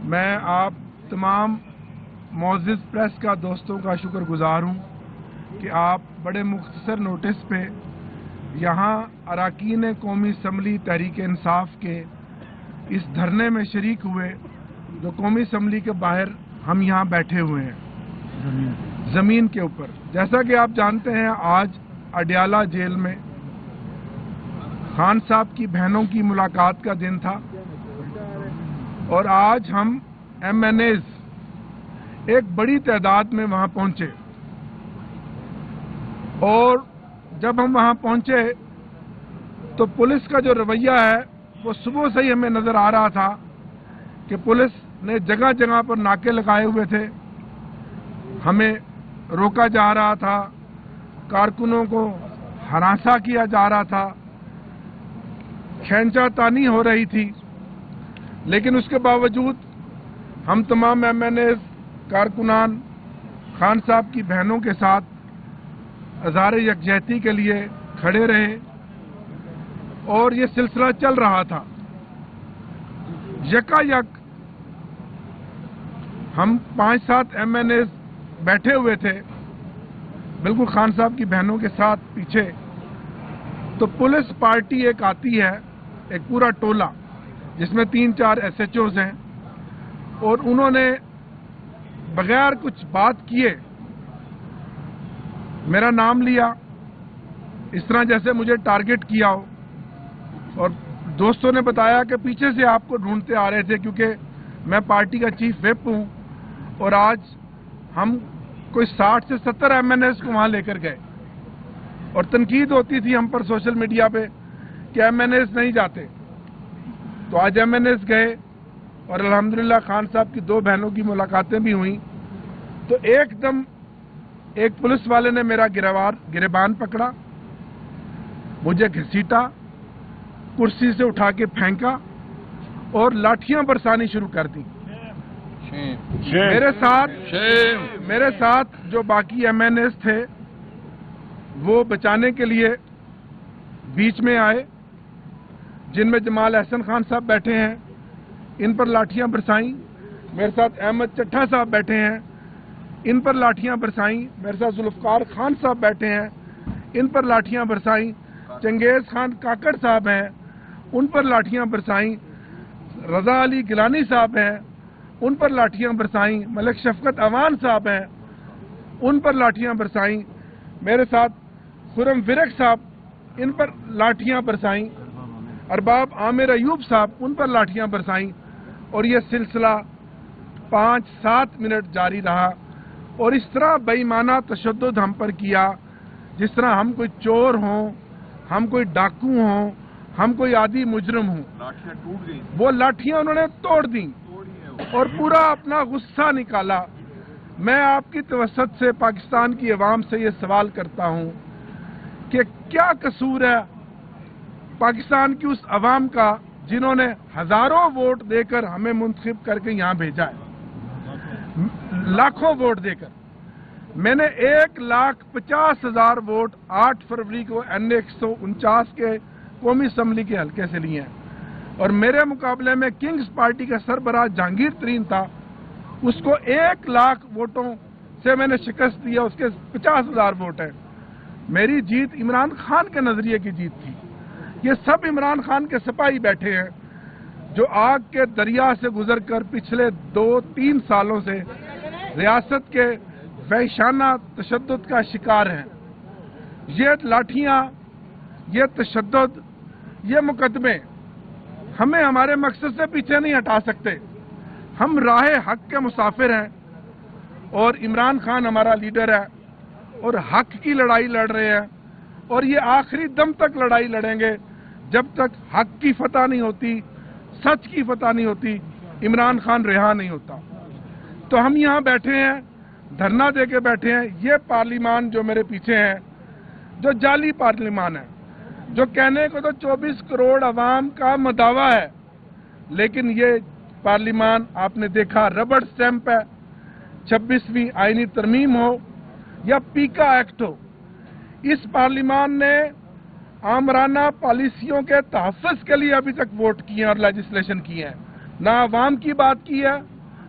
میں آپ تمام معزز پریس کا دوستوں کا شکر گزار ہوں کہ آپ بڑے مختصر نوٹس پہ یہاں اراکین قومی اسمبلی تحریک انصاف کے اس دھرنے میں شریک ہوئے جو قومی اسمبلی کے باہر ہم یہاں بیٹھے ہوئے ہیں زمین کے اوپر۔ جیسا کہ آپ جانتے ہیں آج اڈیالہ جیل میں خان صاحب کی بہنوں کی ملاقات کا دن تھا اور آج ہم ایم این ایز ایک بڑی تعداد میں وہاں پہنچے اور جب ہم وہاں پہنچے تو پولیس کا جو رویہ ہے وہ صبح سے ہی ہمیں نظر آ رہا تھا کہ پولیس نے جگہ جگہ پر ناکے لگائے ہوئے تھے، ہمیں روکا جا رہا تھا، کارکنوں کو ہراساں کیا جا رہا تھا، کھینچا تانی ہو رہی تھی، لیکن اس کے باوجود ہم تمام ایم این ایز کارکنان خان صاحب کی بہنوں کے ساتھ اظہار یکجہتی کے لیے کھڑے رہے اور یہ سلسلہ چل رہا تھا۔ یکا یک ہم 5-7 ایم این ایز بیٹھے ہوئے تھے بالکل خان صاحب کی بہنوں کے ساتھ پیچھے، تو پولیس پارٹی ایک آتی ہے، ایک پورا ٹولہ جس میں 3-4 ایس ایچ اوز ہیں، اور انہوں نے بغیر کچھ بات کیے میرا نام لیا، اس طرح جیسے مجھے ٹارگٹ کیا ہو، اور دوستوں نے بتایا کہ پیچھے سے آپ کو ڈھونڈتے آ رہے تھے کیونکہ میں پارٹی کا چیف وپ ہوں، اور آج ہم کوئی 60 سے 70 ایم این ایز کو وہاں لے کر گئے اور تنقید ہوتی تھی ہم پر سوشل میڈیا پہ کہ ایم این ایز نہیں جاتے، تو آج ایم این ایز گئے اور الحمدللہ خان صاحب کی 2 بہنوں کی ملاقاتیں بھی ہوئیں۔ تو ایک دم ایک پولیس والے نے میرا گریبان پکڑا، مجھے گھسیٹا، کرسی سے اٹھا کے پھینکا اور لاٹھیاں برسانی شروع کر دی۔ میرے ساتھ جو باقی ایم این ایز تھے وہ بچانے کے لیے بیچ میں آئے، جن میں جمال احسن خان صاحب بیٹھے ہیں، ان پر لاٹھیاں برسائیں۔ میرے ساتھ احمد چٹھا صاحب بیٹھے ہیں، ان پر لاٹھیاں برسائیں۔ میرے ساتھ ذوالفقار خان صاحب بیٹھے ہیں، ان پر لاٹھیاں برسائیں۔ چنگیز خان کاکڑ صاحب ہیں، ان پر لاٹھیاں برسائیں۔ رضا علی گیلانی صاحب ہیں، ان پر لاٹھیاں برسائیں۔ ملک شفقت اوان صاحب ہیں، ان پر لاٹھیاں برسائیں۔ میرے ساتھ خرم ورک صاحب، ان پر لاٹھیاں برسائیں۔ ارباب عامر ایوب صاحب، ان پر لاٹھیاں برسائیں، اور یہ سلسلہ 5-7 منٹ جاری رہا، اور اس طرح بے ایمانہ تشدد ہم پر کیا جس طرح ہم کوئی چور ہوں، ہم کوئی ڈاکو ہوں، ہم کوئی عادی مجرم ہوں۔ لاٹھیاں ٹوٹ گئی، وہ لاٹھیاں انہوں نے توڑ دیں اور پورا اپنا غصہ نکالا۔ میں آپ کی توسط سے پاکستان کی عوام سے یہ سوال کرتا ہوں کہ کیا قصور ہے پاکستان کی اس عوام کا جنہوں نے ہزاروں ووٹ دے کر ہمیں منتخب کر کے یہاں بھیجا ہے، لاکھوں ووٹ دے کر۔ میں نے 1,50,000 ووٹ 8 فروری کو این 149 کے قومی اسمبلی کے حلقے سے لیے ہیں، اور میرے مقابلے میں کنگز پارٹی کا سربراہ جہانگیر ترین تھا، اس کو 1 لاکھ ووٹوں سے میں نے شکست دیا، اس کے 50,000 ووٹ ہیں۔ میری جیت عمران خان کے نظریے کی جیت تھی۔ یہ سب عمران خان کے سپاہی بیٹھے ہیں جو آگ کے دریا سے گزر کر پچھلے 2-3 سالوں سے ریاست کے وحشانہ تشدد کا شکار ہیں۔ یہ لاٹھیاں، یہ تشدد، یہ مقدمے ہمیں ہمارے مقصد سے پیچھے نہیں ہٹا سکتے۔ ہم راہ حق کے مسافر ہیں اور عمران خان ہمارا لیڈر ہے اور حق کی لڑائی لڑ رہے ہیں، اور یہ آخری دم تک لڑائی لڑیں گے جب تک حق کی فتح نہیں ہوتی، سچ کی فتح نہیں ہوتی، عمران خان رہا نہیں ہوتا۔ تو ہم یہاں بیٹھے ہیں، دھرنا دے کے بیٹھے ہیں۔ یہ پارلیمان جو میرے پیچھے ہے، جو جعلی پارلیمان ہے، جو کہنے کو تو 24 کروڑ عوام کا مداوا ہے، لیکن یہ پارلیمان آپ نے دیکھا ربڑ سٹیمپ ہے۔ 26ویں آئینی ترمیم ہو یا پیکا ایکٹ ہو، اس پارلیمان نے آمرانہ پالیسیوں کے تحفظ کے لیے ابھی تک ووٹ کیے ہیں اور لیجسلیشن کی ہے، نہ عوام کی بات کی ہے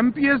MPs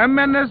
MNS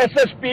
SSP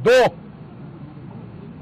2।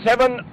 7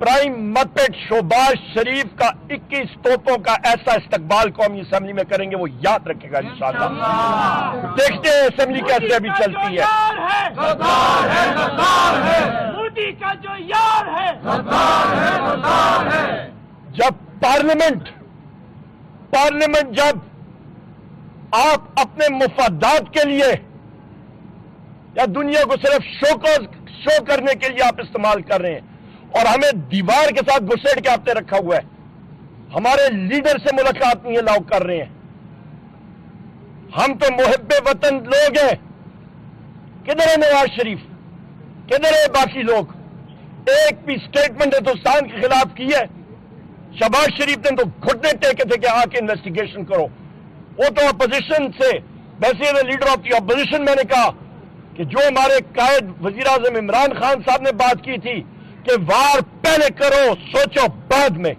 prime مدپٹ Shahbaz شریف کا 21 توپوں کا ایسا استقبال قومی اسمبلی میں کریں گے، وہ یاد رکھے گا انشاءاللہ۔ دیکھتے ہیں اسمبلی کیسے ابھی چلتی ہے۔ مودی کا جو یار ہے جب پارلیمنٹ جب آپ اپنے مفادات کے لیے یا دنیا کو صرف شو کرنے کے لیے آپ استعمال کر رہے ہیں اور ہمیں دیوار کے ساتھ گھسیڑ کے آپ نے رکھا ہوا ہے، ہمارے لیڈر سے ملاقات نہیں الاؤ کر رہے ہیں، ہم تو محب وطن لوگ ہیں۔ کدھر ہے نواز شریف؟ کدھر ہے باقی لوگ؟ ایک بھی سٹیٹمنٹ ہندوستان کے خلاف کی ہے؟ شہباز شریف نے تو گھٹنے ٹیکے تھے کہ آ کے انویسٹیگیشن کرو، وہ تو اپوزیشن سے، ویسے لیڈر آف دی اپوزیشن میں نے کہا کہ جو ہمارے قائد وزیر اعظم عمران خان صاحب نے بات کی تھی کہ وار پہلے کرو سوچو بعد میں،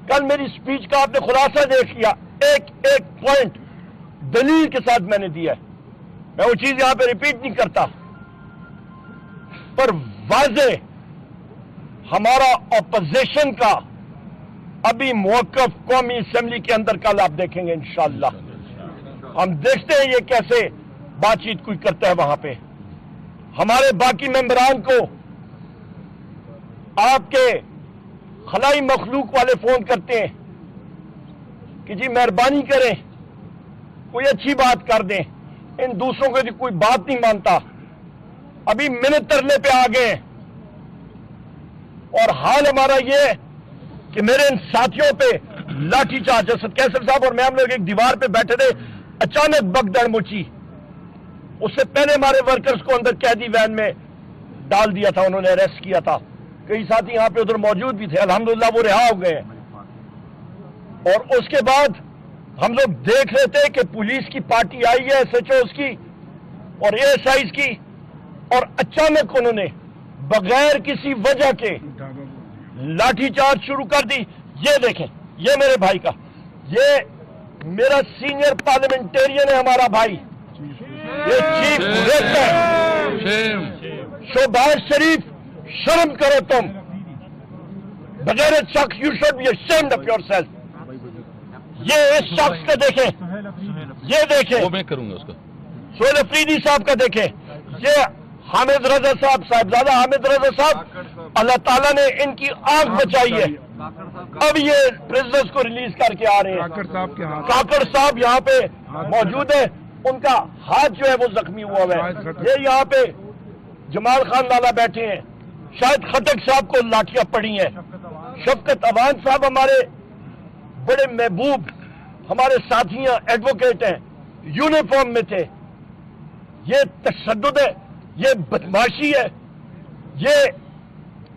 کل میری سپیچ کا آپ نے خلاصہ دیکھ لیا، ایک پوائنٹ دلیل کے ساتھ میں نے دیا ہے، میں وہ چیز یہاں پہ ریپیٹ نہیں کرتا، پر واضح ہمارا اپوزیشن کا ابھی موقف قومی اسمبلی کے اندر کل آپ دیکھیں گے انشاءاللہ۔ ہم دیکھتے ہیں یہ کیسے بات چیت کوئی کرتا ہے وہاں پہ۔ ہمارے باقی ممبران کو آپ کے خلائی مخلوق والے فون کرتے ہیں کہ جی مہربانی کریں کوئی اچھی بات کر دیں، ان دوسروں کو کوئی بات نہیں مانتا، ابھی منت ترلے پہ آ گئے ہیں۔ اور حال ہمارا یہ کہ میرے ان ساتھیوں پہ لاٹھی چارج، اسد کیسر صاحب اور میں ہم لوگ ایک دیوار پہ بیٹھے تھے، اچانک بگدڑ مچی، اس سے پہلے ہمارے ورکرز کو اندر قیدی وین میں ڈال دیا تھا، انہوں نے اریسٹ کیا تھا، کئی ساتھی یہاں پہ ادھر موجود بھی تھے، الحمدللہ وہ رہا ہو گئے ہیں۔ اور اس کے بعد ہم لوگ دیکھ رہے تھے کہ پولیس کی پارٹی آئی ہے، ایس ایچ اوز کی اور اے ایس آئیز کی، اور اچانک انہوں نے بغیر کسی وجہ کے لاٹھی چارج شروع کر دی۔ یہ دیکھیں، یہ میرے بھائی کا، یہ میرا سینئر پارلیمنٹیرین ہے، ہمارا بھائی، یہ چیف وزیر ہے شہباز شریف، شرم کرو تم، بغیر شخص، you should be ashamed of yourself۔ یہ اس شخص کا دیکھیں، یہ دیکھیں، وہ میں کروں گا اس کا، سہیل افریدی صاحب کا دیکھیں، یہ حامد رضا صاحب، صاحبزادہ حامد رضا صاحب، اللہ تعالیٰ نے ان کی آنکھ بچائی ہے، اب یہ پرزنرز کو ریلیز کر کے آ رہے ہیں۔ کاکڑ صاحب یہاں پہ موجود ہیں، ان کا ہاتھ جو ہے وہ زخمی ہوا ہے، یہ یہاں پہ جمال خان لالا بیٹھے ہیں، شاید خٹک صاحب کو لاٹھیاں پڑی ہیں، شفقت اوان صاحب ہمارے بڑے محبوب ہمارے ساتھیاں ایڈوکیٹ ہیں، یونیفارم میں تھے۔ یہ تشدد ہے، یہ بدماشی ہے، یہ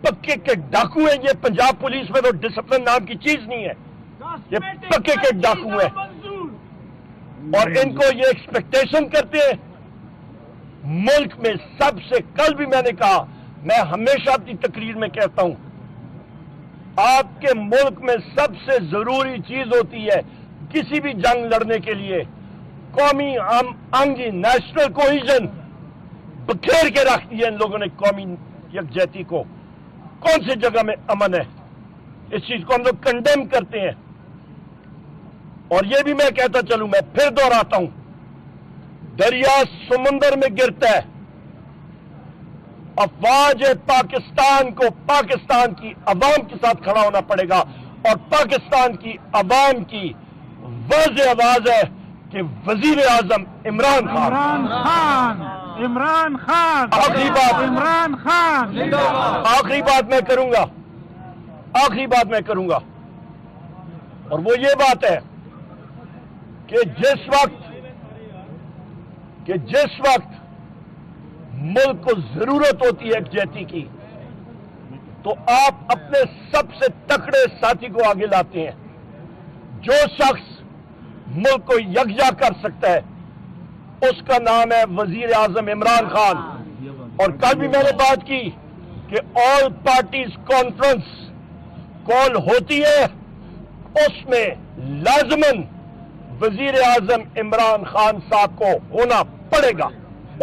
پکے کے ڈاکو ہیں، یہ پنجاب پولیس میں تو ڈسپلن نام کی چیز نہیں ہے، یہ پکے کے ڈاکو ہیں، اور ان کو یہ ایکسپیکٹیشن کرتے ہیں ملک میں سب سے، کل بھی میں نے کہا، میں ہمیشہ اپنی تقریر میں کہتا ہوں، آپ کے ملک میں سب سے ضروری چیز ہوتی ہے کسی بھی جنگ لڑنے کے لیے قومی آنگی، نیشنل کوہیژن بکھیر کے رکھ دیا ان لوگوں نے، قومی یکجہتی کو۔ کون سی جگہ میں امن ہے؟ اس چیز کو ہم لوگ کنڈیم کرتے ہیں۔ اور یہ بھی میں کہتا چلوں، میں پھر دہراتا ہوں، دریا سمندر میں گرتا ہے، افواج پاکستان کو پاکستان کی عوام کے ساتھ کھڑا ہونا پڑے گا، اور پاکستان کی عوام کی واضح آواز ہے کہ وزیر اعظم عمران خان، آخری بات میں کروں گا، اور وہ یہ بات ہے کہ جس وقت ملک کو ضرورت ہوتی ہے یکجہتی کی، تو آپ اپنے سب سے تکڑے ساتھی کو آگے لاتے ہیں۔ جو شخص ملک کو یکجا کر سکتا ہے اس کا نام ہے وزیر اعظم عمران خان۔ اور کل بھی میں نے بات کی کہ آل پارٹیز کانفرنس کال ہوتی ہے، اس میں لازماً وزیر اعظم عمران خان صاحب کو ہونا پڑے گا،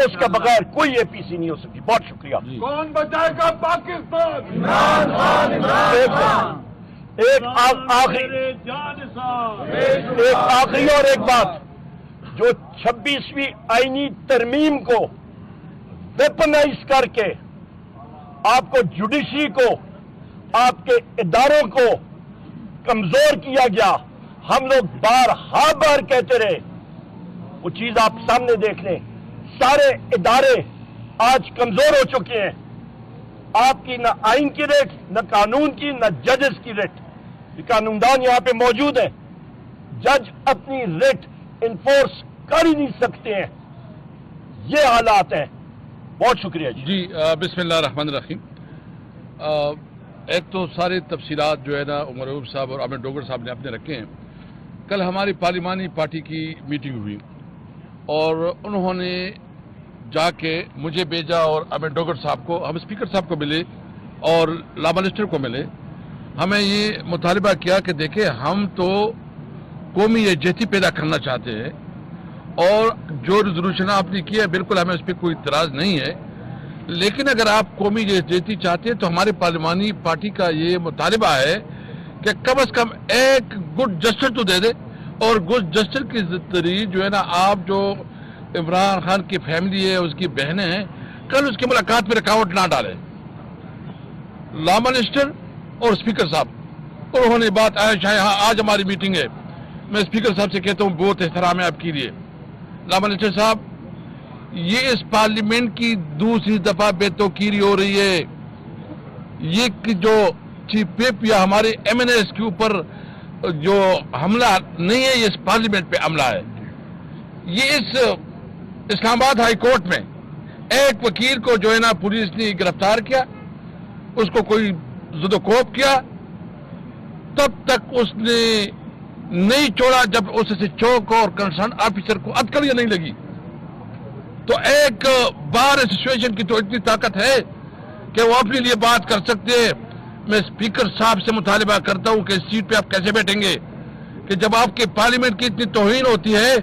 اس کا بغیر کوئی اے پی سی نہیں ہو سکتی۔ بہت شکریہ۔ کون بچائے گا پاکستان؟ ایک آخری اور ایک بات، جو 26ویں آئینی ترمیم کو ویپنائز کر کے آپ کو جوڈیشری کو، آپ کے اداروں کو کمزور کیا گیا، ہم لوگ بار کہتے رہے، وہ چیز آپ سامنے دیکھ لیں، سارے ادارے آج کمزور ہو چکے ہیں۔ آپ کی نہ آئین کی ریٹ، نہ قانون کی، نہ ججز کی ریٹ۔ قانون دان یہاں پہ موجود ہے، جج اپنی ریٹ انفورس کر ہی نہیں سکتے ہیں۔ یہ حالات ہیں۔ بہت شکریہ جی بسم اللہ الرحمن الرحیم۔ ایک تو سارے تفصیلات جو ہے نا عمر عیوب صاحب اور عامر ڈوگر صاحب نے اپنے رکھے ہیں۔ کل ہماری پارلیمانی پارٹی کی میٹنگ ہوئی اور انہوں نے جا کے مجھے بھیجا اور عامر ڈوگر صاحب کو، ہم اسپیکر صاحب کو ملے اور لا منسٹر کو ملے، ہمیں یہ مطالبہ کیا کہ دیکھیں ہم تو قومی یکجہتی پیدا کرنا چاہتے ہیں اور جو ریزولوشن آپ نے کیا ہے بالکل ہمیں اس پہ کوئی اعتراض نہیں ہے، لیکن اگر آپ قومی یکجہتی چاہتے ہیں تو ہمارے پارلیمانی پارٹی کا یہ مطالبہ ہے کہ کم از کم ایک گڈ جسٹر تو دے دے، اور گڈ جسٹر کی ذریعے جو ہے نا آپ جو عمران خان کی فیملی ہے، اس کی بہنیں ہیں، کل اس کی ملاقات میں رکاوٹ نہ ڈالیں۔ لا منسٹر اور اسپیکر صاحب انہوں نے بات آج ہماری میٹنگ ہے، میں اسپیکر صاحب سے کہتا ہوں بہت احترام ہے آپ کے لیے۔ لا منسٹر صاحب، یہ اس پارلیمنٹ کی دوسری دفعہ بے توقیری ہو رہی ہے۔ یہ جو چیف وپ یا ہمارے ایم این ایس کے اوپر جو حملہ نہیں ہے، یہ اس پارلیمنٹ پہ حملہ ہے۔ یہ اس اسلام آباد ہائی کورٹ میں ایک وکیل کو جو ہے نا پولیس نے گرفتار کیا، اس کو کوئی زد و کوب کیا، تب تک اس نے نہیں چھوڑا جب اس سے چوک اور کنسرن آفیسر کو عدکڑیاں نہیں لگی۔ تو ایک بار ایسوسیشن کی تو اتنی طاقت ہے کہ وہ اپنے لیے بات کر سکتے ہیں۔ میں اسپیکر صاحب سے مطالبہ کرتا ہوں کہ اس سیٹ پہ آپ کیسے بیٹھیں گے کہ جب آپ کے پارلیمنٹ کی اتنی توہین ہوتی ہے،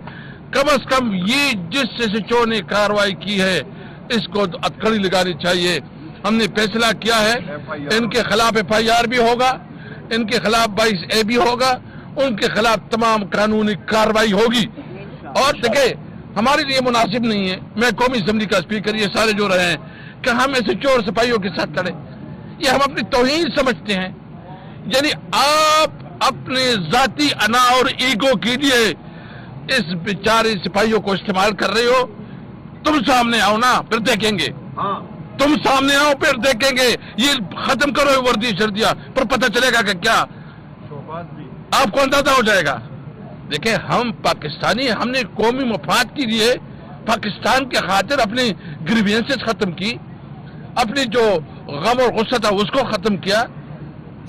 کم از کم یہ جس ایسوسیشن نے کارروائی کی ہے اس کو عدکڑی لگانی چاہیے۔ ہم نے فیصلہ کیا ہے ان کے خلاف FIR بھی ہوگا، ان کے خلاف 22A بھی ہوگا، ان کے خلاف تمام قانونی کارروائی ہوگی۔ اور دیکھیں ہمارے لیے مناسب نہیں ہے، میں قومی اسمبلی کا اسپیکر، یہ سارے جو رہے ہیں، کہ ہم ایسے چور سپاہیوں کے ساتھ لڑیں، یہ ہم اپنی توہین سمجھتے ہیں۔ یعنی آپ اپنے ذاتی انا اور ایگو کے لیے اس بیچارے سپاہیوں کو استعمال کر رہے ہو۔ تم سامنے آؤ نا، پھر دیکھیں گے، تم سامنے آؤ پھر دیکھیں گے۔ یہ ختم کرو وردی شردیاں، پر پتہ چلے گا کہ کیا آپ کو اندازہ ہو جائے گا۔ دیکھیں ہم پاکستانی، ہم نے قومی مفاد کے لیے پاکستان کے خاطر اپنی گریوینسز ختم کی، اپنی جو غم اور غصہ تھا اس کو ختم کیا،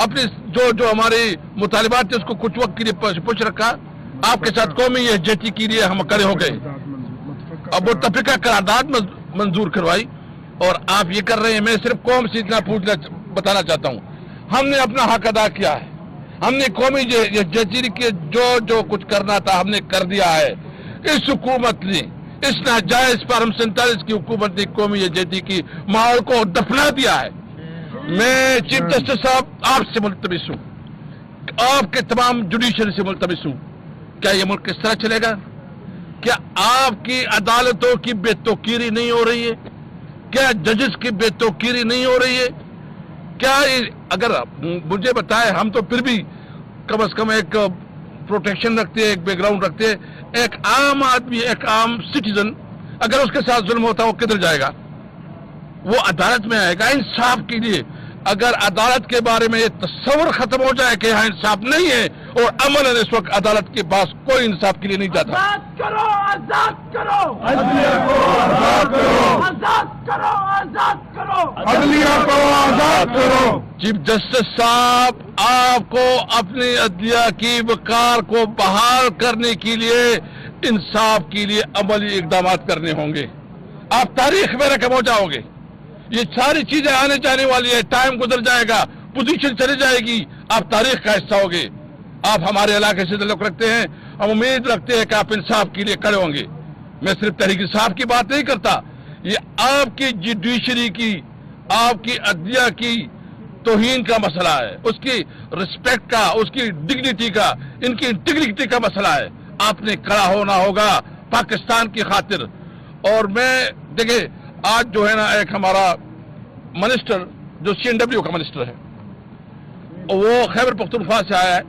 اپنے جو ہمارے مطالبات تھے اس کو کچھ وقت کے لیے پوچھ رکھا، آپ کے ساتھ قومی یکجہتی کے لیے ہم کھڑے ہو گئے، اب وہ متفقہ قرارداد منظور کروائی، اور آپ یہ کر رہے ہیں۔ میں صرف قوم سے اتنا بتانا چاہتا ہوں، ہم نے اپنا حق ادا کیا ہے، ہم نے قومی یکجہتی کے جو کچھ کرنا تھا ہم نے کر دیا ہے۔ اس حکومت نے، اس ناجائز پر 47 کی حکومت نے قومی یکجہتی کی ماحول کو دفنا دیا ہے۔ میں چیف جسٹس صاحب آپ سے ملتمس ہوں، آپ کے تمام جوڈیشری سے ملتمس ہوں، کیا یہ ملک کس طرح چلے گا؟ کیا آپ کی عدالتوں کی بے توقیری نہیں ہو رہی ہے؟ کیا ججز کی بے توقیری نہیں ہو رہی ہے؟ کیا اگر مجھے بتائے، ہم تو پھر بھی کم از کم ایک پروٹیکشن رکھتے ہیں، ایک بیک گراؤنڈ رکھتے ہیں۔ ایک عام آدمی، ایک عام سٹیزن اگر اس کے ساتھ ظلم ہوتا ہے وہ کدھر جائے گا؟ وہ عدالت میں آئے گا انصاف کے لیے۔ اگر عدالت کے بارے میں یہ تصور ختم ہو جائے کہ یہاں انصاف نہیں ہے، اور عملاً اس وقت عدالت کے پاس کوئی انصاف کے لیے نہیں جاتا۔ آزاد کرو، آزاد کرو، عدلیہ کو آزاد کرو، آزاد کرو، آزاد کرو، عدلیہ کو آزاد کرو۔ چیف جسٹس صاحب، آپ کو اپنی عدلیہ کی وقار کو بحال کرنے کے لیے انصاف کے لیے عملی اقدامات کرنے ہوں گے۔ آپ تاریخ میں رقم ہو جاؤ گے۔ یہ ساری چیزیں آنے جانے والی ہے، ٹائم گزر جائے گا، پوزیشن چلی جائے گی، آپ تاریخ کا حصہ ہوگے۔ آپ ہمارے علاقے سے تعلق رکھتے ہیں، ہم امید رکھتے ہیں کہ آپ انصاف کے لیے کھڑے ہوں گے۔ میں صرف تحریک انصاف کی بات نہیں کرتا، یہ آپ کی جوڈیشری کی، آپ کی عدلیہ کی توہین کا مسئلہ ہے، اس کی رسپیکٹ کا، اس کی ڈگنیٹی کا، ان کی انٹیگریٹی کا مسئلہ ہے. آپ نے کھڑا ہونا ہوگا پاکستان کی خاطر. اور میں دیکھیں آج جو ہے نا ایک ہمارا منسٹر جو CNW کا منسٹر ہے وہ خیبر پختونخوا سے آیا ہے.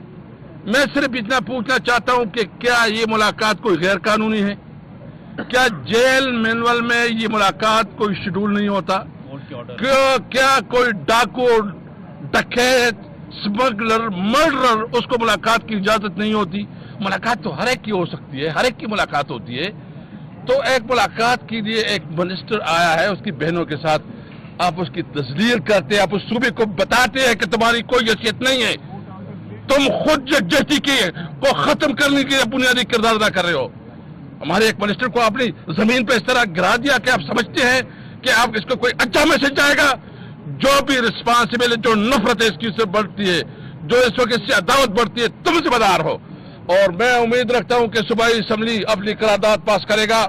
میں صرف اتنا پوچھنا چاہتا ہوں کہ کیا یہ ملاقات کوئی غیر قانونی ہے؟ کیا جیل مینول میں یہ ملاقات کوئی شیڈول نہیں ہوتا؟ کیا کوئی ڈاکو، ڈکیت، اسمگلر، مرڈرر اس کو ملاقات کی اجازت نہیں ہوتی؟ ملاقات تو ہر ایک کی ہو سکتی ہے، ہر ایک کی ملاقات ہوتی ہے. تو ایک ملاقات کے لیے ایک منسٹر آیا ہے اس کی بہنوں کے ساتھ، آپ اس کی تذلیل کرتے ہیں، آپ اس صوبے کو بتاتے ہیں کہ تمہاری کوئی حیثیت نہیں ہے، تم خود یکجہتی کو ختم کرنے کے لیے بنیادی کردار ادا کر رہے ہو. ہمارے ایک منسٹر کو اپنی زمین پہ اس طرح گرا دیا کہ آپ سمجھتے ہیں کہ آپ اس کو کوئی اچھا میسج جائے گا؟ جو بھی رسپانسبل ہے، جو نفرت ہے اس کی سے بڑھتی ہے، جو اس وقت سے عداوت بڑھتی ہے، تم ذمہ دار ہو. اور میں امید رکھتا ہوں کہ صوبائی اسمبلی اپنی قرارداد پاس کرے گا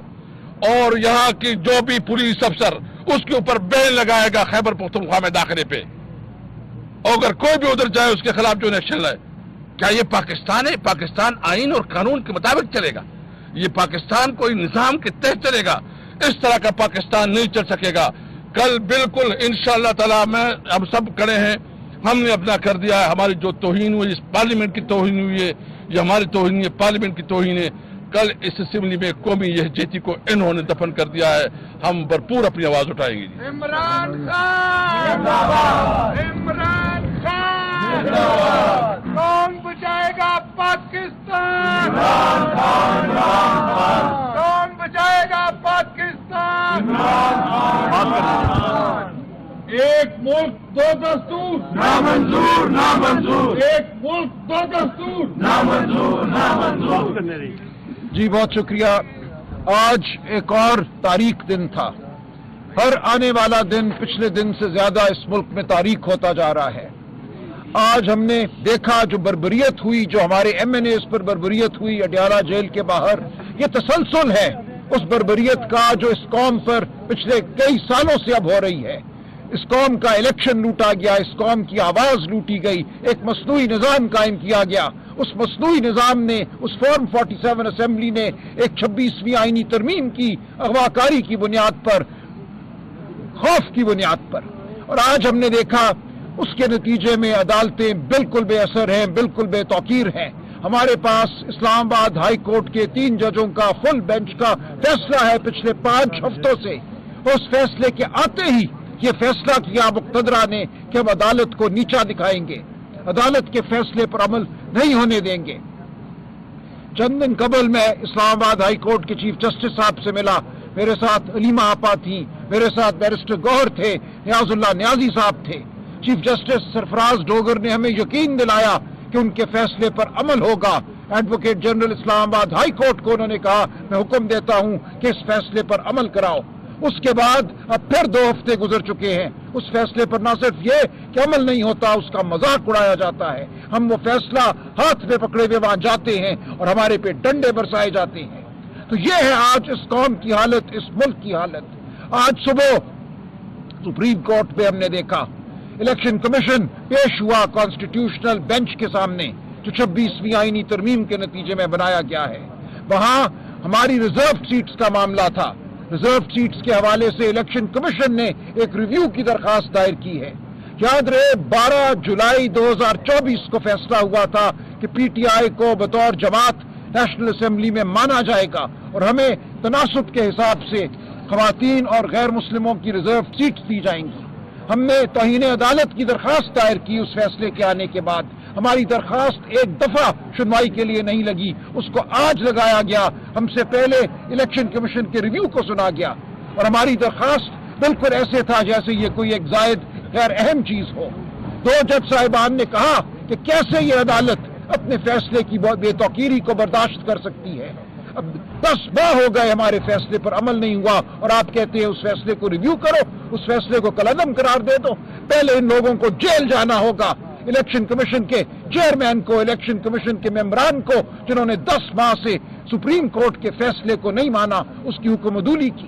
اور یہاں کی جو بھی پولیس افسر اس کے اوپر بین لگائے گا خیبر پختونخوا میں داخلے پہ، اور اگر کوئی بھی ادھر جائے اس کے خلاف جو ایکشن لائے. کیا یہ پاکستان ہے؟ پاکستان آئین اور قانون کے مطابق چلے گا. یہ پاکستان کوئی نظام کے تحت چلے گا. اس طرح کا پاکستان نہیں چل سکے گا. کل بالکل انشاءاللہ تعالی میں ہم سب کھڑے ہیں، ہم نے اپنا کر دیا ہے. ہماری جو توہین ہوئی، اس پارلیمنٹ کی توہین ہوئی ہے، یہ ہماری توہین ہے، پارلیمنٹ کی توہین ہے. کل اس اسمبلی میں قومی یکجہتی کو انہوں نے دفن کر دیا ہے. ہم بھرپور اپنی آواز اٹھائیں گے. عمران خان عمران خان کون بچائے گا پاکستان؟ کون بچائے گا پاکستان؟ ایک ملک دو دستور نامنظور نامنظور، ایک ملک دو دستور نامنظور نامنظور. جی بہت شکریہ. آج ایک اور تاریخ دن تھا. ہر آنے والا دن پچھلے دن سے زیادہ اس ملک میں تاریخ ہوتا جا رہا ہے. آج ہم نے دیکھا جو بربریت ہوئی، جو ہمارے MNAs پر بربریت ہوئی اڈیالہ جیل کے باہر، یہ تسلسل ہے اس بربریت کا جو اس قوم پر پچھلے کئی سالوں سے اب ہو رہی ہے. اس قوم کا الیکشن لوٹا گیا، اس قوم کی آواز لوٹی گئی، ایک مصنوعی نظام قائم کیا گیا. اس مصنوعی نظام نے، اس فارم 47 اسمبلی نے ایک 26ویں آئینی ترمیم کی اغواکاری کی بنیاد پر، خوف کی بنیاد پر. اور آج ہم نے دیکھا اس کے نتیجے میں عدالتیں بالکل بے اثر ہیں، بالکل بے توقیر ہیں. ہمارے پاس اسلام آباد ہائی کورٹ کے 3 ججوں کا فل بینچ کا فیصلہ ہے پچھلے 5 ہفتوں سے. اس فیصلے کے آتے ہی یہ فیصلہ کیا مقتدرہ نے کہ ہم عدالت کو نیچا دکھائیں گے، عدالت کے فیصلے پر عمل نہیں ہونے دیں گے. چند دن قبل میں اسلام آباد ہائی کورٹ کے چیف جسٹس صاحب سے ملا. میرے ساتھ علیمہ آپا تھیں، میرے ساتھ بیرسٹر گوہر تھے، نیاز اللہ نیازی صاحب تھے. چیف جسٹس سرفراز ڈوگر نے ہمیں یقین دلایا کہ ان کے فیصلے پر عمل ہوگا. ایڈوکیٹ جنرل اسلام آباد ہائی کورٹ کو انہوں نے کہا میں حکم دیتا ہوں کہ اس فیصلے پر عمل کراؤ. اس کے بعد اب پھر 2 ہفتے گزر چکے ہیں. اس فیصلے پر نہ صرف یہ کہ عمل نہیں ہوتا، اس کا مذاق اڑایا جاتا ہے. ہم وہ فیصلہ ہاتھ میں پکڑے ہوئے وہاں جاتے ہیں اور ہمارے پہ ڈنڈے برسائے جاتے ہیں. تو یہ ہے آج اس قوم کی حالت، اس ملک کی حالت. آج صبح سپریم کورٹ پہ ہم نے دیکھا الیکشن کمیشن پیش ہوا کانسٹیٹیوشنل بینچ کے سامنے جو 26ویں آئینی ترمیم کے نتیجے میں بنایا گیا ہے. وہاں ہماری ریزرو سیٹس کا معاملہ تھا. ریزرو سیٹس کے حوالے سے الیکشن کمیشن نے ایک ریویو کی درخواست دائر کی ہے. یاد رہے 12 جولائی 2024 کو فیصلہ ہوا تھا کہ PTI کو بطور جماعت نیشنل اسمبلی میں مانا جائے گا اور ہمیں تناسب کے حساب سے خواتین اور غیر مسلموں کی ریزرو سیٹس دی جائیں گی. ہم نے توہین عدالت کی درخواست دائر کی. اس فیصلے کے آنے کے بعد ہماری درخواست ایک دفعہ سنوائی کے لیے نہیں لگی، اس کو آج لگایا گیا. ہم سے پہلے الیکشن کمیشن کے ریویو کو سنا گیا اور ہماری درخواست بالکل ایسے تھا جیسے یہ کوئی ایک زائد غیر اہم چیز ہو. 2 جج صاحبان نے کہا کہ کیسے یہ عدالت اپنے فیصلے کی بے توقیری کو برداشت کر سکتی ہے. اب 10 ماہ ہو گئے ہمارے فیصلے پر عمل نہیں ہوا اور آپ کہتے ہیں اس فیصلے کو ریویو کرو، اس فیصلے کو کالعدم قرار دے دو. پہلے ان لوگوں کو جیل جانا ہوگا، الیکشن کمیشن کے چیئرمین کو، الیکشن کمیشن کے ممبران کو جنہوں نے 10 ماہ سے سپریم کورٹ کے فیصلے کو نہیں مانا، اس کی حکم عدولی کی.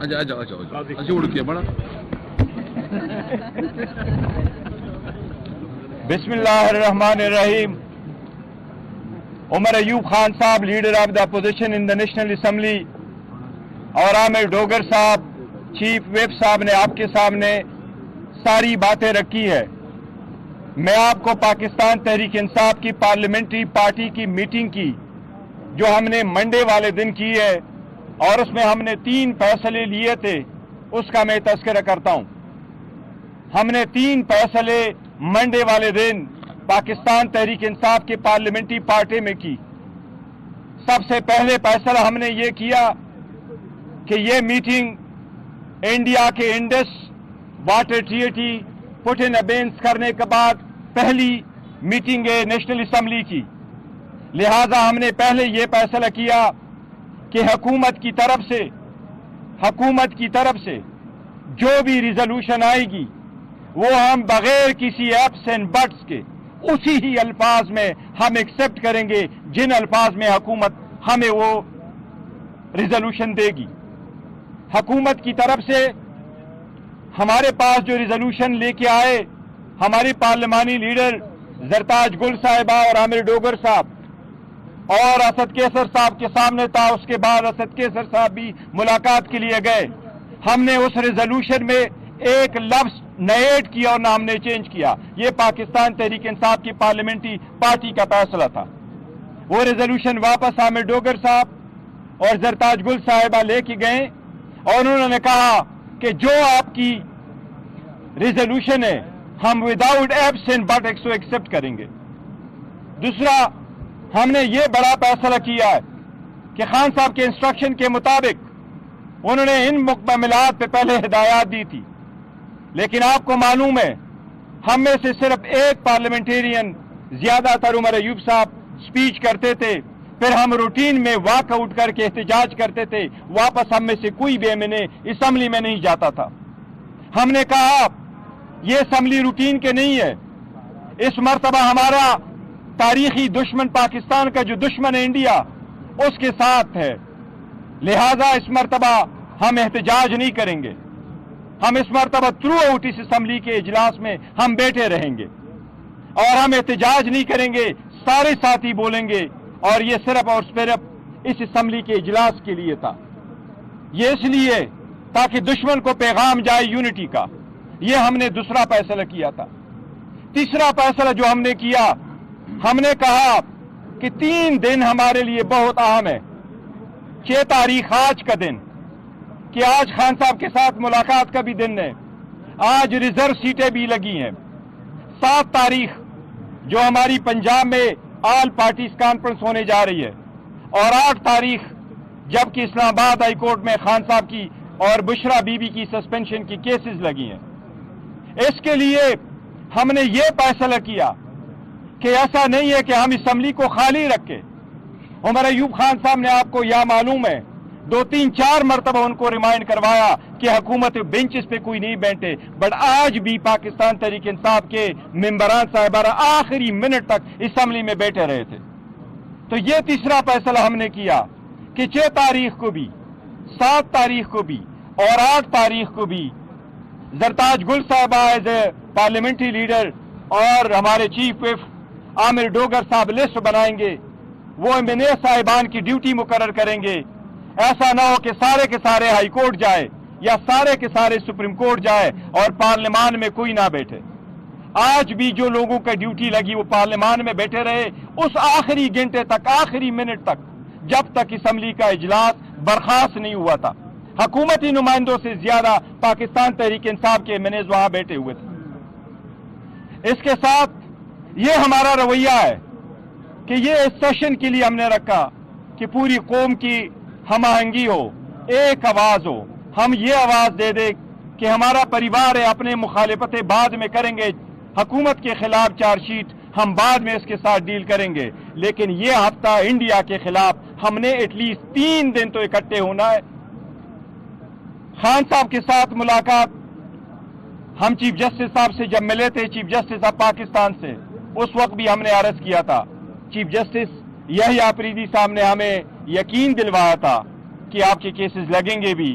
اچھا اڑ کے بڑا بسم اللہ الرحمن الرحیم. عمر ایوب خان صاحب, leader of the opposition in the national assembly, اور عامر ڈوگر صاحب, چیف ویپ صاحب نے آپ کے سامنے ساری باتیں رکھی ہے. میں آپ کو پاکستان تحریک انصاف کی پارلیمنٹری پارٹی کی میٹنگ کی جو ہم نے منڈے والے دن کی ہے اور اس میں ہم نے 3 فیصلے لیے تھے, اس کا میں تذکرہ کرتا ہوں. ہم نے 3 فیصلے منڈے والے دن پاکستان تحریک انصاف کے پارلیمنٹری پارٹی میں کی. سب سے پہلے فیصلہ ہم نے یہ کیا کہ یہ میٹنگ انڈیا کے انڈس واٹر ٹریٹی پٹ ان ابینس کرنے کے بعد پہلی میٹنگ ہے نیشنل اسمبلی کی. لہذا ہم نے پہلے یہ فیصلہ کیا کہ حکومت کی طرف سے جو بھی ریزولوشن آئے گی وہ ہم بغیر کسی ایپس اینڈ بٹس کے اسی ہی الفاظ میں ہم ایکسپٹ کریں گے جن الفاظ میں حکومت ہمیں وہ ریزولوشن دے گی. حکومت کی طرف سے ہمارے پاس جو ریزولوشن لے کے آئے ہماری پارلیمانی لیڈر زرتاج گل صاحبہ اور عامر ڈوگر صاحب اور اسد کیسر صاحب کے سامنے تھا. اس کے بعد اسد کیسر صاحب بھی ملاقات کے لیے گئے. ہم نے اس ریزولوشن میں ایک لفظ نہ ایڈ کیا اور نہ ہم نے چینج کیا. یہ پاکستان تحریک انصاف کی پارلیمنٹری پارٹی کا فیصلہ تھا. وہ ریزولوشن واپس عامر ڈوگر صاحب اور زرتاج گل صاحبہ لے کے گئے اور انہوں نے کہا کہ جو آپ کی ریزولوشن ہے ہم وداؤٹ ایپس اینڈ بٹس کو ایکسپٹ کریں گے. دوسرا ہم نے یہ بڑا فیصلہ کیا ہے کہ خان صاحب کے انسٹرکشن کے مطابق انہوں نے ان مکملات پہ پہلے ہدایات دی تھی, لیکن آپ کو معلوم ہے ہم میں سے صرف ایک پارلیمنٹیرین زیادہ تر عمر ایوب صاحب سپیچ کرتے تھے, پھر ہم روٹین میں واک آؤٹ کر کے احتجاج کرتے تھے, واپس ہم میں سے کوئی بھی ایم این اے اسمبلی میں نہیں جاتا تھا. ہم نے کہا یہ اسمبلی روٹین کے نہیں ہے, اس مرتبہ ہمارا تاریخی دشمن پاکستان کا جو دشمن ہے انڈیا اس کے ساتھ ہے, لہذا اس مرتبہ ہم احتجاج نہیں کریں گے. ہم اس مرتبہ تھرو آؤٹ اس اسمبلی کے اجلاس میں ہم بیٹھے رہیں گے اور ہم احتجاج نہیں کریں گے, سارے ساتھی بولیں گے, اور یہ صرف اور صرف اس اسمبلی کے اجلاس کے لیے تھا. یہ اس لیے تاکہ دشمن کو پیغام جائے یونٹی کا. یہ ہم نے دوسرا فیصلہ کیا تھا. تیسرا فیصلہ جو ہم نے کیا, ہم نے کہا کہ 3 دن ہمارے لیے بہت اہم ہے. 6 تاریخ آج کا دن, کہ آج خان صاحب کے ساتھ ملاقات کا بھی دن ہے, آج ریزرو سیٹیں بھی لگی ہیں. 7 تاریخ جو ہماری پنجاب میں آل پارٹیز کانفرنس ہونے جا رہی ہے, اور 8 تاریخ جبکہ اسلام آباد ہائی کورٹ میں خان صاحب کی اور بشرا بی بی کی سسپینشن کی کیسز لگی ہیں. اس کے لیے ہم نے یہ فیصلہ کیا کہ ایسا نہیں ہے کہ ہم اسمبلی کو خالی رکھے. عمر ایوب خان صاحب نے آپ کو یہ معلوم ہے 2 3 4 مرتبہ ان کو ریمائنڈ کروایا کہ حکومت بینچز پہ کوئی نہیں بیٹھے, بٹ آج بھی پاکستان تحریک انصاف کے ممبران صاحبان آخری منٹ تک اسمبلی میں بیٹھے رہے تھے. تو یہ تیسرا فیصلہ ہم نے کیا کہ 6 تاریخ کو بھی, 7 تاریخ کو بھی اور 8 تاریخ کو بھی زرتاج گل صاحبہ ایز اے پارلیمنٹری لیڈر اور ہمارے چیف ویپ عامر ڈوگر صاحب لسٹ بنائیں گے, وہ ایم این اے صاحبان کی ڈیوٹی مقرر کریں گے. ایسا نہ ہو کہ سارے کے سارے ہائی کورٹ جائے یا سارے کے سارے سپریم کورٹ جائے اور پارلیمان میں کوئی نہ بیٹھے. آج بھی جو لوگوں کا ڈیوٹی لگی وہ پارلیمان میں بیٹھے رہے اس آخری گھنٹے تک, آخری منٹ تک, جب تک اسمبلی کا اجلاس برخاست نہیں ہوا تھا. حکومتی نمائندوں سے زیادہ پاکستان تحریک انصاف کے ایم این ایز وہاں بیٹھے ہوئے تھے. اس کے ساتھ یہ ہمارا رویہ ہے کہ یہ اس سیشن کے لیے ہم نے رکھا کہ پوری قوم کی ہم آہنگی ہو, ایک آواز ہو. ہم یہ آواز دے دیں کہ ہمارا پریوار ہے, اپنے مخالفتیں بعد میں کریں گے, حکومت کے خلاف چارج شیٹ ہم بعد میں اس کے ساتھ ڈیل کریں گے, لیکن یہ ہفتہ انڈیا کے خلاف ہم نے ایٹ لیسٹ 3 دن تو اکٹھے ہونا ہے. خان صاحب کے ساتھ ملاقات ہم چیف جسٹس صاحب سے جب ملے تھے, چیف جسٹس آف پاکستان سے, اس وقت بھی ہم نے عرض کیا تھا. چیف جسٹس یحییٰ آفریدی صاحب نے ہمیں یقین دلوایا تھا کہ آپ کے کیسز لگیں گے بھی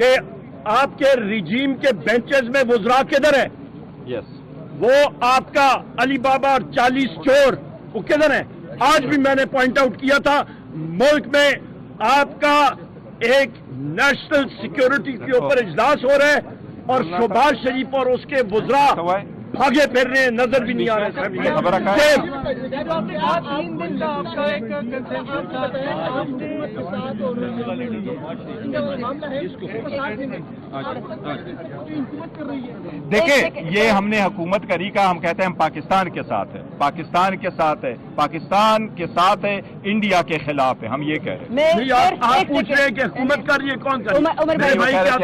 کہ آپ کے رجیم کے بینچز میں وزراء کدھر ہیں؟ وہ آپ کا علی بابا اور 40 چور وہ کدھر ہیں؟ آج بھی میں نے پوائنٹ آؤٹ کیا تھا ملک میں آپ کا ایک نیشنل سیکیورٹی کے اوپر اجلاس ہو رہا ہے اور شہباز شریف اور اس کے وزراء بھاگے پھر رہے ہیں، نظر بھی نہیں آ رہے۔ دیکھیں یہ ہم نے حکومت کری کا، ہم کہتے ہیں ہم پاکستان کے ساتھ ہے، پاکستان کے ساتھ ہے، پاکستان کے ساتھ ہے، انڈیا کے خلاف ہے، ہم یہ کہہ رہے ہیں۔ آپ پوچھ رہے ہیں کہ حکومت کر رہی ہے، کون کر رہی ہے؟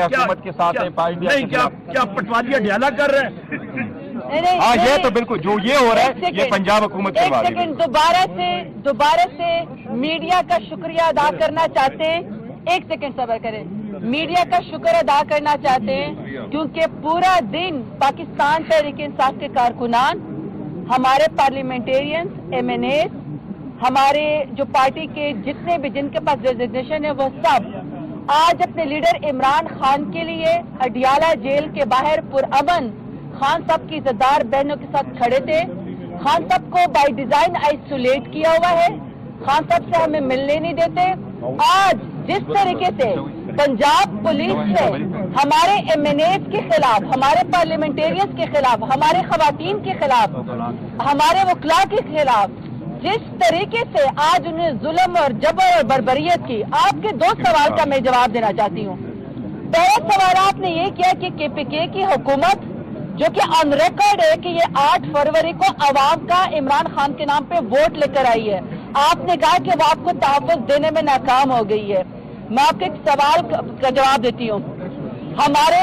حکومت کے ساتھ ہے، نہیں، کیا پٹواری ڈیالہ کر رہے ہیں؟ ہاں یہ تو بالکل جو یہ ہو رہا ہے یہ پنجاب حکومت کروا رہی ہے۔ دوبارہ سے میڈیا کا شکریہ ادا کرنا چاہتے ہیں، ایک سیکنڈ صبر کریں، میڈیا کا شکر ادا کرنا چاہتے ہیں کیونکہ پورا دن پاکستان تحریک انصاف کے کارکنان، ہمارے پارلیمنٹیرینز، ایم این اے، ہمارے جو پارٹی کے جتنے بھی جن کے پاس ریزگنیشن ہے وہ سب آج اپنے لیڈر عمران خان کے لیے اڈیالہ جیل کے باہر پرامن خان صاحب کی عزتدار بہنوں کے ساتھ کھڑے تھے۔ خان صاحب کو بائی ڈیزائن آئسولیٹ کیا ہوا ہے، خان صاحب سے ہمیں ملنے نہیں دیتے۔ آج جس طریقے سے پنجاب پولیس نے ہمارے ایم این ایز کے خلاف، ہمارے پارلیمنٹیرینز کے خلاف، ہمارے خواتین کے خلاف، ہمارے وکلاء کے خلاف جس طریقے سے آج انہیں ظلم اور جبر اور بربریت کی، آپ کے دو سوال کا میں جواب دینا چاہتی ہوں۔ پہلا سوال آپ نے یہ کیا کہ کے پی کے کی حکومت جو کہ آن ریکارڈ ہے کہ یہ 8 فروری کو عوام کا عمران خان کے نام پہ ووٹ لے کر آئی ہے، آپ نے کہا کہ وہ آپ کو تحفظ دینے میں ناکام ہو گئی ہے۔ میں آپ کے ایک سوال کا جواب دیتی ہوں۔ ہمارے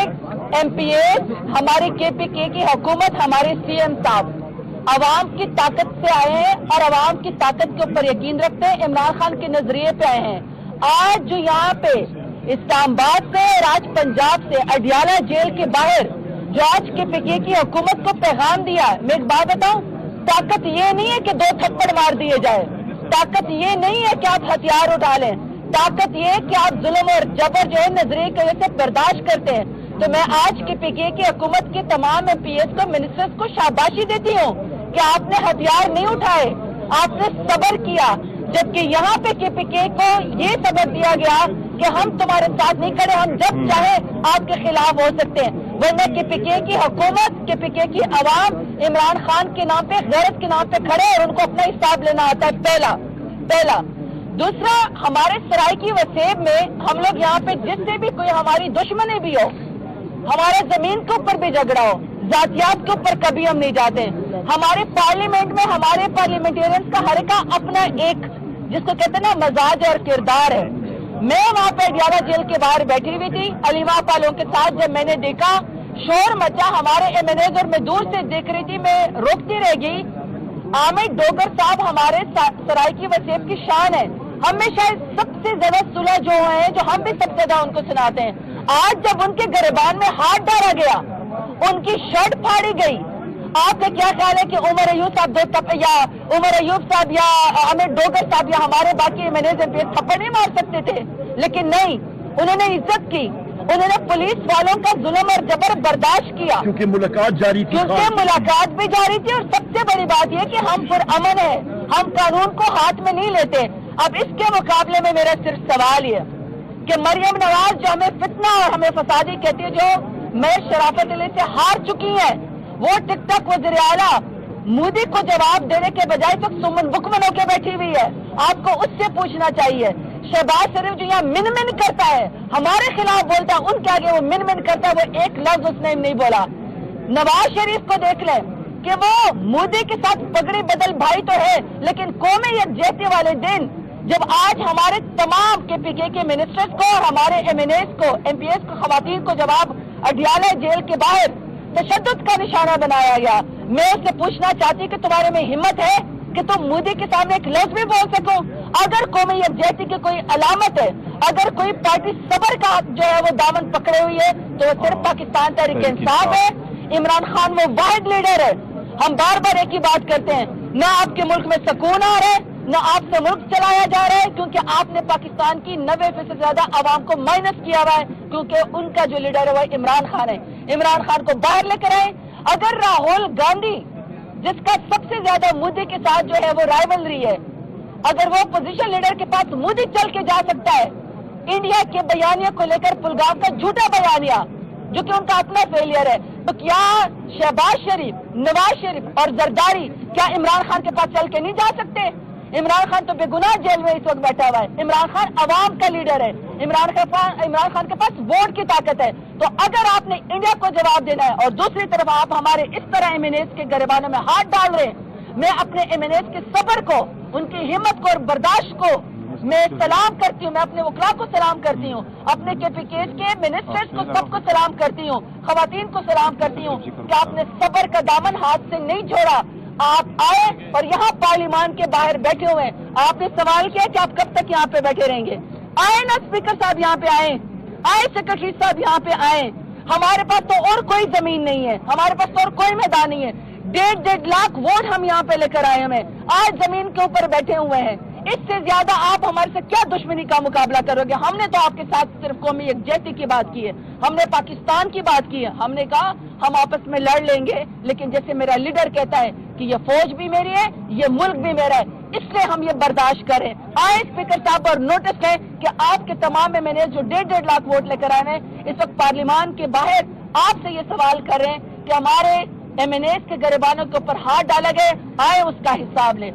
ایم پی ایز، ہماری کے پی کے کی حکومت، ہمارے سی ایم صاحب عوام کی طاقت سے آئے ہیں اور عوام کی طاقت کے اوپر یقین رکھتے ہیں، عمران خان کے نظریے پہ آئے ہیں۔ آج جو یہاں پہ اسلام آباد سے اور آج پنجاب سے اڈیالہ جیل کے باہر جو آج کے پی کے کی حکومت کو پیغام دیا، میں ایک بات بتاؤں، طاقت یہ نہیں ہے کہ 2 تھپڑ مار دیے جائے، طاقت یہ نہیں ہے کہ آپ ہتھیار اٹھا لیں، طاقت یہ ہے کہ آپ ظلم اور جبر جو ہے نظریے کی وجہ سے برداشت کرتے ہیں۔ تو میں آج کے پی کے کی حکومت کے تمام ایم پی ایس کو، منسٹرز کو شاباشی دیتی ہوں کہ آپ نے ہتھیار نہیں اٹھائے، آپ نے صبر کیا، جبکہ یہاں پہ کے پی کے کو یہ سبق دیا گیا کہ ہم تمہارے ساتھ نہیں کھڑے، ہم جب چاہے آپ کے خلاف ہو سکتے ہیں، ورنہ کے پی کے کی حکومت، کے پی کے کی عوام عمران خان کے نام پہ، غیرت کے نام پہ کھڑے اور ان کو اپنا حساب لینا آتا ہے۔ پہلا دوسرا، ہمارے سرائیکی وسیب میں ہم لوگ یہاں پہ جس سے بھی کوئی ہماری دشمنی بھی ہو، ہمارے زمین کے اوپر بھی جھگڑا ہو، ذاتیات کے اوپر کبھی ہم نہیں جاتے۔ ہمارے پارلیمنٹ میں ہمارے پارلیمنٹیرینز کا ہر کا اپنا ایک جس کو کہتے ہیں نا مزاج اور کردار ہے۔ میں وہاں پہ اڈیالہ جیل کے باہر بیٹھی ہوئی تھی علیما پالوں کے ساتھ، جب میں نے دیکھا شور مچا، ہمارے ایم این ایز اور میں دور سے دیکھ رہی تھی، میں روکتی رہ گئی۔ عامر ڈوگر صاحب ہمارے سرائیکی وسیب کی شان ہے، ہم میں شاید سب سے زیادہ صلح جو ہیں، جو ہم بھی سب سے زیادہ ان کو سناتے ہیں۔ آج جب ان کے گریبان میں ہاتھ ڈالا گیا، ان کی شرٹ پھاڑی گئی، آپ کا کیا خیال ہے کہ عمر ایوب صاحب یا عمر ایوب صاحب یا عامر ڈوگر صاحب یا ہمارے باقی ایم این ایز تھپڑ نہیں مار سکتے تھے؟ لیکن نہیں، انہوں نے عزت کی، انہوں نے پولیس والوں کا ظلم اور جبر برداشت کیا، کیونکہ ملاقات جاری تھی، کیونکہ ملاقات بھی جاری تھی، اور سب سے بڑی بات یہ کہ ہم پرامن ہیں، ہم قانون کو ہاتھ میں نہیں لیتے۔ اب اس کے مقابلے میں میرا صرف سوال یہ کہ مریم نواز جو ہمیں فتنہ اور ہمیں فسادی کہتی ہے، جو میں شرافت علی سے ہار چکی ہیں، وہ ٹک ٹاک وزیر اعلیٰ مودی کو جواب دینے کے بجائے تو سمن بکمن ہو کے بیٹھی ہوئی ہے۔ آپ کو اس سے پوچھنا چاہیے، شہباز شریف جو یہاں من من کرتا ہے، ہمارے خلاف بولتا ہے، ان کے آگے وہ من من کرتا ہے، وہ ایک لفظ اس نے نہیں بولا۔ نواز شریف کو دیکھ لیں کہ وہ مودی کے ساتھ پگڑی بدل بھائی تو ہے، لیکن قومی یکجہتی والے دن جب آج ہمارے تمام کے پی کے منسٹرز کو اور ہمارے ایم این ایز کو، ایم پی ایس کو، خواتین کو جواب اڈیالہ جیل کے باہر تشدد کا نشانہ بنایا گیا، میں اس سے پوچھنا چاہتی کہ تمہارے میں ہمت ہے کہ تم مودی کے سامنے ایک لفظ بھی بول سکو؟ اگر قومی یکجہتی کی کوئی علامت ہے، اگر کوئی پارٹی صبر کا جو ہے وہ دامن پکڑے ہوئی ہے، تو وہ صرف پاکستان تحریک انصاف ہے۔ عمران خان وہ واحد لیڈر ہے۔ ہم بار بار ایک ہی بات کرتے ہیں، نہ آپ کے ملک میں سکون آ رہا ہے، نہ آپ سے ملک چلایا جا رہا ہے کیونکہ آپ نے پاکستان کی 90% سے زیادہ عوام کو مائنس کیا ہوا ہے کیونکہ ان کا جو لیڈر ہے وہ عمران خان ہے. عمران خان کو باہر لے کر آئے. اگر راہل گاندھی جس کا سب سے زیادہ مودی کے ساتھ جو ہے وہ رائیولری ہے، اگر وہ اپوزیشن لیڈر کے پاس مودی چل کے جا سکتا ہے انڈیا کے بیانیے کو لے کر پلگام کا جھوٹا بیانیہ جو کہ ان کا اپنا فیلئر ہے، تو کیا شہباز شریف، نواز شریف اور زرداری کیا عمران خان کے پاس چل کے نہیں جا سکتے؟ عمران خان تو بے گناہ جیل میں اس وقت بیٹھا ہوا ہے. عمران خان عوام کا لیڈر ہے. عمران خان کے پاس ووٹ کی طاقت ہے. تو اگر آپ نے انڈیا کو جواب دینا ہے اور دوسری طرف آپ ہمارے اس طرح ایمینیز کے گریبانوں میں ہاتھ ڈال رہے ہیں، میں اپنے ایمینیز کے صبر کو، ان کی ہمت کو اور برداشت کو میں سلام کرتی ہوں. میں اپنے وکلاء کو سلام کرتی ہوں، اپنے KPKs کے منسٹرز کو سب کو سلام کرتی ہوں، خواتین کو سلام کرتی ہوں کہ آپ نے صبر کا دامن ہاتھ سے نہیں چھوڑا. آپ آئے اور یہاں پارلیمان کے باہر بیٹھے ہوئے ہیں. آپ نے سوال کیا کہ آپ کب تک یہاں پہ بیٹھے رہیں گے؟ آئے نا اسپیکر صاحب یہاں پہ آئے، آئے سیکرٹری صاحب یہاں پہ آئے. ہمارے پاس تو اور کوئی زمین نہیں ہے، ہمارے پاس تو اور کوئی میدان نہیں ہے. 1.5 لاکھ ووٹ ہم یہاں پہ لے کر آئے ہمیں، آج زمین کے اوپر بیٹھے ہوئے ہیں. اس سے زیادہ آپ ہمارے سے کیا دشمنی کا مقابلہ کرو گے؟ ہم نے تو آپ کے ساتھ صرف قومی یکجہتی کی بات کی ہے، ہم نے پاکستان کی بات کی ہے. ہم نے کہا ہم آپس میں لڑ لیں گے، لیکن جیسے میرا لیڈر کہتا ہے کہ یہ فوج بھی میری ہے، یہ ملک بھی میرا ہے، اس لیے ہم یہ برداشت کریں. آئے اسپیکر صاحب اور نوٹس لیں کہ آپ کے تمام ایمینیز جو 1.5 لاکھ ووٹ لے کر آئے ہیں اس وقت پارلیمان کے باہر آپ سے یہ سوال کر رہے ہیں کہ ہمارے ایمینیز کے گریبانوں کے اوپر ہاتھ ڈالا گئے، آئے اس کا حساب لیں.